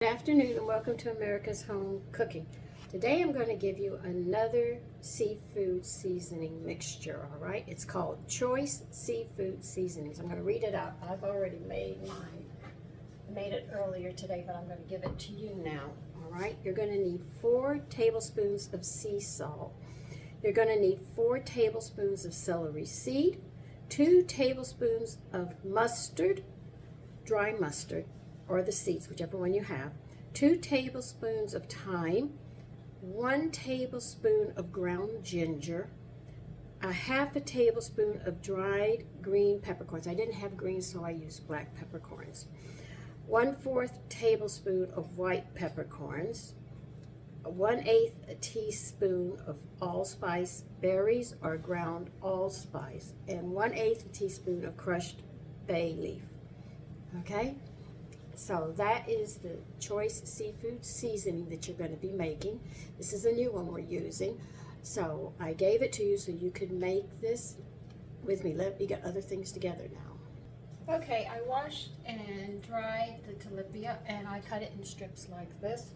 Good afternoon and welcome to America's Home Cooking. Today I'm going to give you another seafood seasoning mixture, all right? It's called Choice Seafood Seasonings. I'm going to read it out. I've already made mine. I made it earlier today, but I'm going to give it to you now, all right? You're going to need 4 tablespoons of sea salt. You're going to need 4 tablespoons of celery seed, 2 tablespoons of mustard, dry mustard, or the seeds, whichever one you have, 2 tablespoons of thyme, 1 tablespoon of ground ginger, a half a tablespoon of dried green peppercorns. I didn't have green, so I used black peppercorns. 1/4 tablespoon of white peppercorns, 1/8 teaspoon of allspice berries or ground allspice, and 1/8 teaspoon of crushed bay leaf. Okay? So that is the choice seafood seasoning that you're going to be making. This is a new one we're using. So I gave it to you so you could make this with me. Let me get other things together now. Okay, I washed and dried the tilapia and I cut it in strips like this.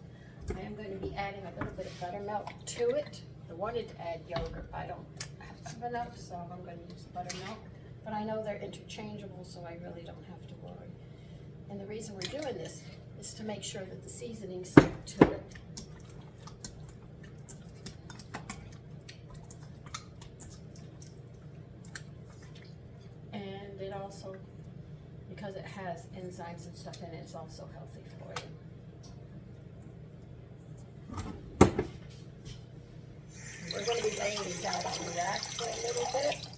I am going to be adding a little bit of buttermilk to it. I wanted to add yogurt. I don't have enough, so I'm going to use buttermilk. But I know they're interchangeable, so I really don't have to worry. And the reason we're doing this is to make sure that the seasonings stick to it. And it also, because it has enzymes and stuff in it, it's also healthy for you. We're going to be laying these out on the rack for a little bit.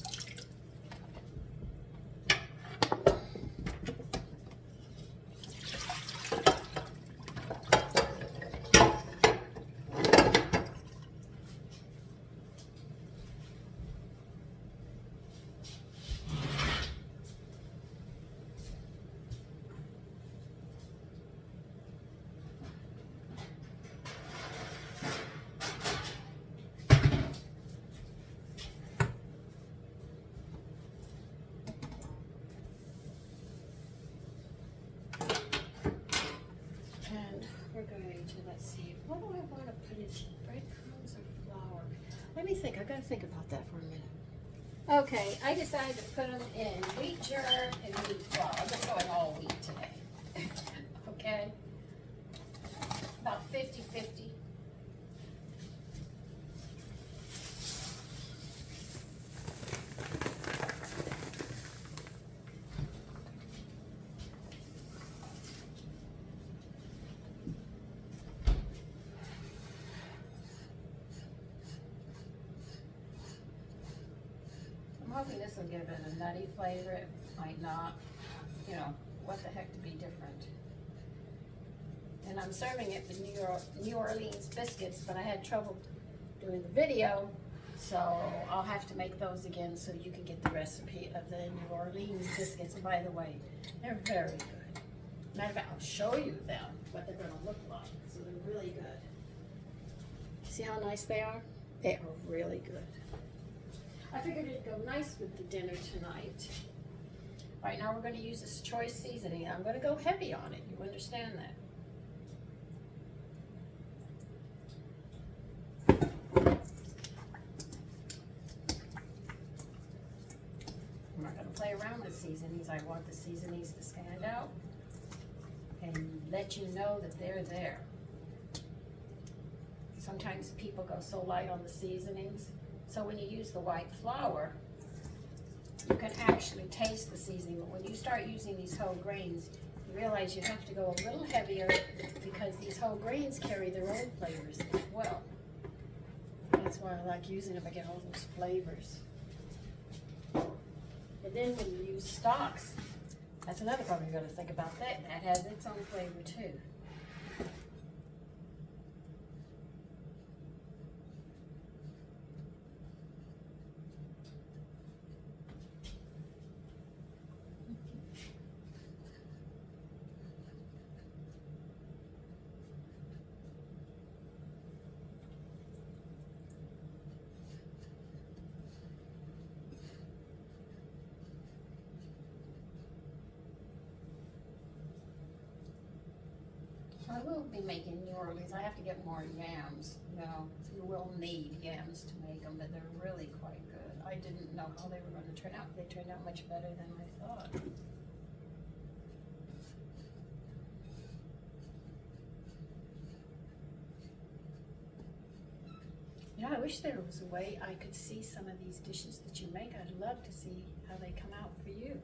We're going to, let's see, what do I want to put in? Breadcrumbs or flour? Let me think. I've got to think about that for a minute. Okay, I decided to put them in wheat germ and wheat flour. I'm just going all wheat today. Okay? About 50-50. I'm hoping this will give it a nutty flavor. It might not, you know, what the heck to be different. And I'm serving it with New Orleans biscuits, but I had trouble doing the video, so I'll have to make those again so you can get the recipe of the New Orleans biscuits. And by the way, they're very good. Matter of fact, I'll show you them, what they're going to look like. So they're really good. See how nice they are? They are really good. I figured it'd go nice with the dinner tonight. All right, now we're going to use this choice seasoning. I'm going to go heavy on it. You understand that? I'm not going to play around with seasonings. I want the seasonings to stand out and let you know that they're there. Sometimes people go so light on the seasonings. So when you use the white flour, you can actually taste the seasoning. But when you start using these whole grains, you realize you have to go a little heavier because these whole grains carry their own flavors as well. That's why I like using them. I get all those flavors. And then when you use stocks, that's another problem you've got to think about. That has its own flavor too. will be making New Orleans. I have to get more yams. You know, you will need yams to make them, but they're really quite good. I didn't know how they were going to turn out. They turned out much better than I thought. You know, I wish there was a way I could see some of these dishes that you make. I'd love to see how they come out for you.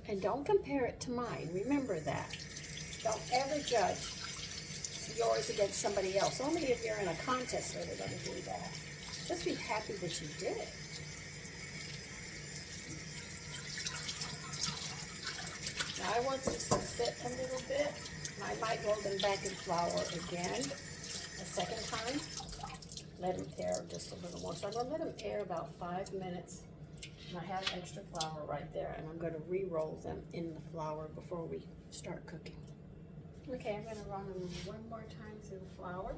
And don't compare it to mine. Remember that. Don't ever judge yours against somebody else. Only if you're in a contest are they going to do that. Just be happy that you did it. Now I want this to sit a little bit. I might roll them back in flour again a second time. Let them air just a little more. So I'm going to let them air about 5 minutes. And I have extra flour right there, and I'm going to re-roll them in the flour before we start cooking. Okay, I'm going to run them one more time through the flour.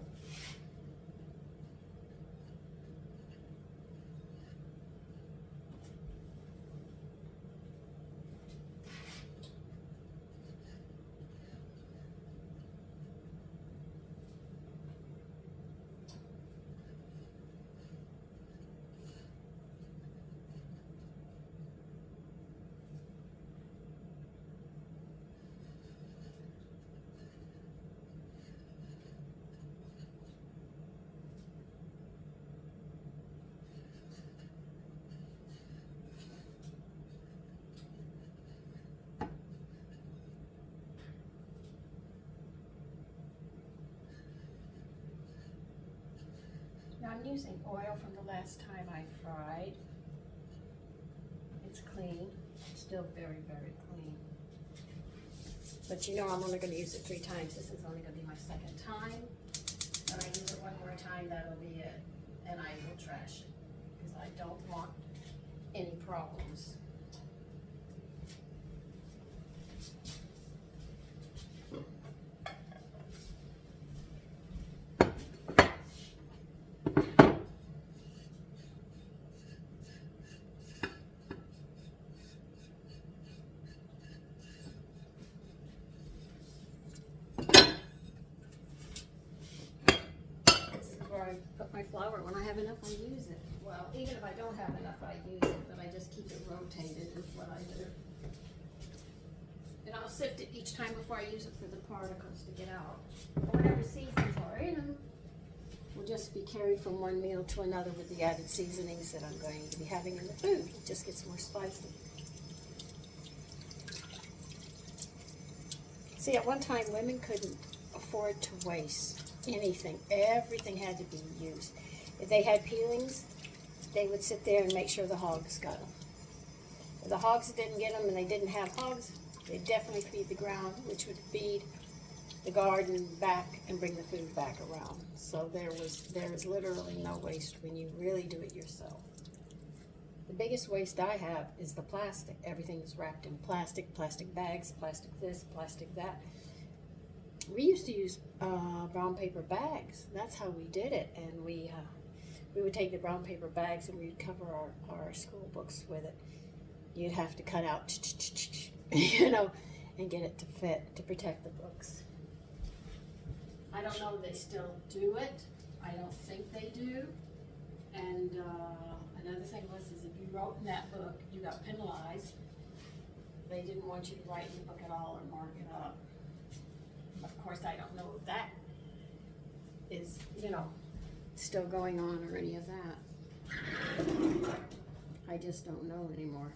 Now I'm using oil from the last time I fried. It's clean, still very, very clean. But you know I'm only going to use it 3 times. This is only going to be my second time. When I use it one more time, that'll be it. And I will trash it because I don't want any problems. I put my flour. When I have enough, I use it. Well, even if I don't have enough, I use it, but I just keep it rotated is what I do. And I'll sift it each time before I use it for the particles to get out. But whatever seasons are in them will just be carried from one meal to another with the added seasonings that I'm going to be having in the food. It just gets more spicy. See, at one time, women couldn't afford to waste anything. Everything had to be used. If they had peelings, they would sit there and make sure the hogs got them. If the hogs didn't get them and they didn't have hogs, they'd definitely feed the ground, which would feed the garden back and bring the food back around. So there is literally no waste when you really do it yourself. The biggest waste I have is the plastic. Everything is wrapped in plastic, plastic bags, plastic this, plastic that. We used to use brown paper bags. That's how we did it. And we would take the brown paper bags and we'd cover our school books with it. You'd have to cut out, you know, and get it to fit, to protect the books. I don't know if they still do it. I don't think they do. And another thing was, is if you wrote in that book, you got penalized. They didn't want you to write in the book at all or mark it up. Of course, I don't know if that is, you know, still going on or any of that. I just don't know anymore.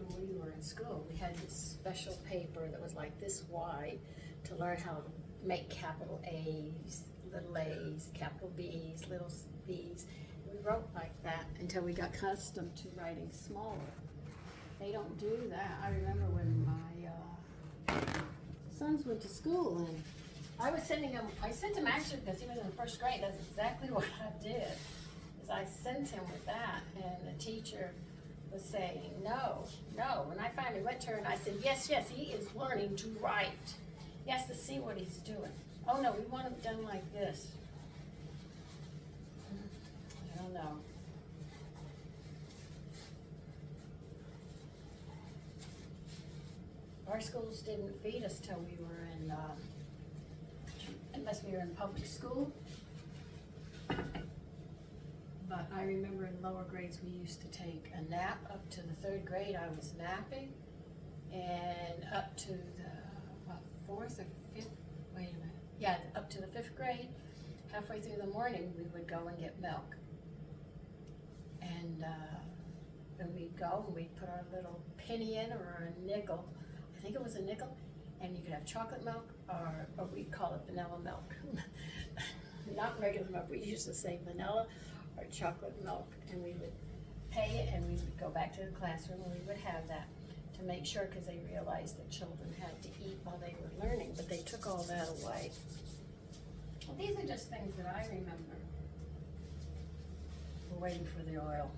When we were in school, we had this special paper that was like this wide to learn how to make capital A's, little A's, capital B's, little B's. We wrote like that until we got accustomed to writing smaller. They don't do that. I remember when my sons went to school and I was sending him, I sent him actually because he was in the first grade. That's exactly what I did. Is I sent him with that, and the teacher was saying, no, no. When I finally went to her and I said, yes, yes, he is learning to write. He has to see what he's doing. Oh no, we want him done like this. I don't know. Our schools didn't feed us till we were in, unless we were in public school. But I remember in lower grades we used to take a nap. Up to the third grade I was napping. And up to the fourth or fifth, wait a minute. Yeah, up to the fifth grade, halfway through the morning we would go and get milk. And we'd go and we'd put our little penny in or a nickel. I think it was a nickel. And you could have chocolate milk or we'd call it vanilla milk. Not regular milk, we used to say vanilla or chocolate milk, and we would pay it and we would go back to the classroom and we would have that to make sure, because they realized that children had to eat while they were learning, but they took all that away. Well, these are just things that I remember. We're waiting for the oil.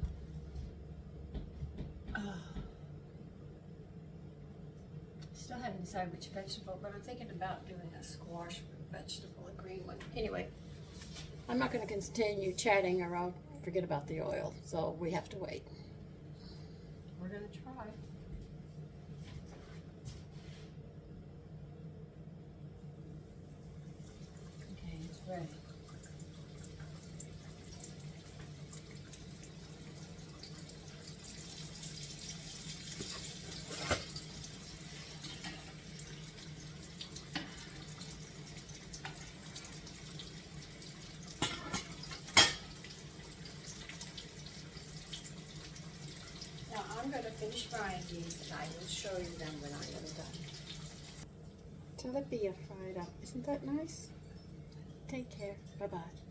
Still haven't decided which vegetable, but I'm thinking about doing a squash vegetable, a green one. Anyway, I'm not going to continue chatting or I'll forget about the oil, so we have to wait. We're going to try. Okay, it's ready. I'm going to finish frying these and I will show you them when I am done. Talapia fried up. Isn't that nice? Take care. Bye-bye.